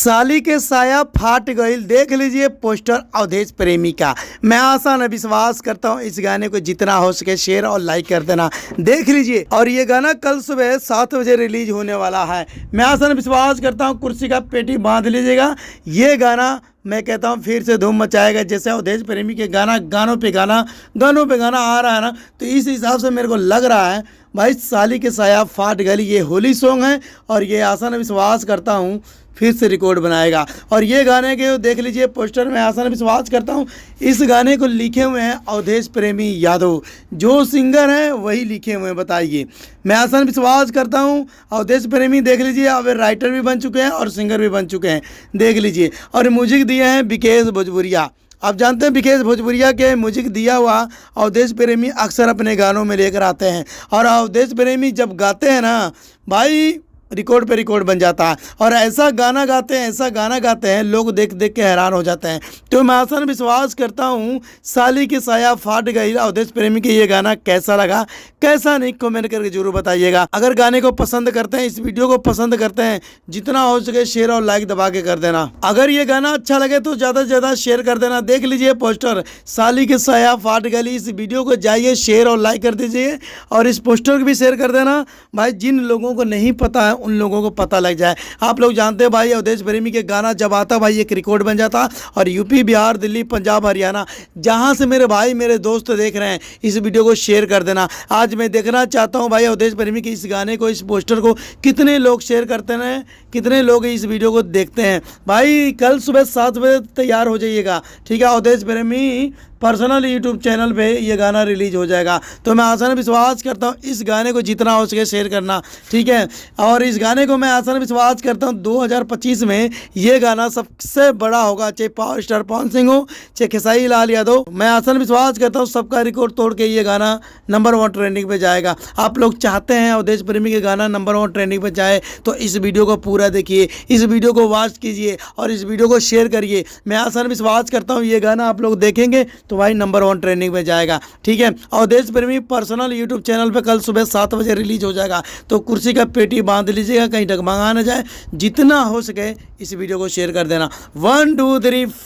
साली के साया फाट गईल, देख लीजिए पोस्टर अवधेश प्रेमी का। मैं आशा न विश्वास करता हूँ इस गाने को जितना हो सके शेयर और लाइक कर देना, देख लीजिए। और ये गाना कल सुबह 7 बजे रिलीज होने वाला है। मैं आशा न विश्वास करता हूँ कुर्सी का पेटी बांध लीजिएगा। ये गाना मैं कहता हूँ फिर से धूम मचाएगा। जैसे अवधेश प्रेमी के गानों पे गाना आ रहा है ना, तो इस हिसाब से मेरे को लग रहा है भाई साली के साया फाट गई ये होली सॉन्ग है। और ये आशा न विश्वास करता हूँ फिर से रिकॉर्ड बनाएगा। और ये गाने के देख लीजिए पोस्टर में, आशा न विश्वास करता हूँ इस गाने को लिखे हुए हैं अवधेश प्रेमी यादव। जो सिंगर हैं वही लिखे हुए हैं, बताइए। मैं आशा न विश्वास करता हूँ अवधेश प्रेमी देख लीजिए अब राइटर भी बन चुके हैं और सिंगर भी बन चुके हैं, देख लीजिए। और म्यूजिक दिए हैं विकेश भोजपुरिया। आप जानते हैं विकेश भोजपुरिया के म्यूजिक दिया हुआ अवधेश प्रेमी अक्सर अपने गानों में लेकर आते हैं। और अवधेश प्रेमी जब गाते हैं ना भाई, रिकॉर्ड पे रिकॉर्ड बन जाता है। और ऐसा गाना गाते हैं लोग देख देख के हैरान हो जाते हैं। तो मैं आशा विश्वास करता हूँ साली के साया फाट गई अवधेश प्रेमी के ये गाना कैसा लगा, कैसा नहीं, कमेंट करके जरूर बताइएगा। अगर गाने को पसंद करते हैं, इस वीडियो को पसंद करते हैं, जितना हो सके शेयर और लाइक दबा के कर देना। अगर ये गाना अच्छा लगे तो ज़्यादा से ज़्यादा शेयर कर देना। देख लीजिए पोस्टर साली के साया फाट गई, इस वीडियो को जाइए शेयर और लाइक कर दीजिए। और इस पोस्टर को भी शेयर कर देना भाई, जिन लोगों को नहीं पता है उन लोगों को पता लग जाए। आप लोग जानते हैं भाई अवधेश प्रेमी के गाना जब आता भाई एक रिकॉर्ड बन जाता। और यूपी, बिहार, दिल्ली, पंजाब, हरियाणा, जहां से मेरे भाई मेरे दोस्त देख रहे हैं इस वीडियो को शेयर कर देना। आज मैं देखना चाहता हूं भाई अवधेश प्रेमी के इस गाने को, इस पोस्टर को कितने लोग शेयर करते हैं, कितने लोग इस वीडियो को देखते हैं। भाई कल सुबह 7 बजे तैयार हो जाइएगा, ठीक है। अवधेश प्रेमी पर्सनल यूट्यूब चैनल पे ये गाना रिलीज हो जाएगा। तो मैं आशा विश्वास करता हूँ इस गाने को जितना हो सके शेयर करना, ठीक है। और इस गाने को मैं आशा विश्वास करता हूँ 2025 में ये गाना सबसे बड़ा होगा, चाहे पावर स्टार पवन सिंह हो, चाहे खेसारी लाल यादव। मैं आशा विश्वास करता हूँ सबका रिकॉर्ड तोड़ के ये गाना नंबर 1 ट्रेंडिंग पे जाएगा। आप लोग चाहते हैं अवधेश प्रेमी के गाना नंबर 1 ट्रेंडिंग पे जाए तो इस वीडियो को पूरा देखिए, इस वीडियो को वॉच कीजिए और इस वीडियो को शेयर करिए। मैं आशा विश्वास करता हूँ ये गाना आप लोग देखेंगे तो भाई नंबर 1 ट्रेंडिंग में जाएगा, ठीक है। अवधेश प्रेमी पर्सनल यूट्यूब चैनल पे कल सुबह 7 बजे रिलीज हो जाएगा। तो कुर्सी का पेटी बांध लीजिएगा, कहीं डगमगा ना जाए। जितना हो सके इस वीडियो को शेयर कर देना। 1 2 3 4।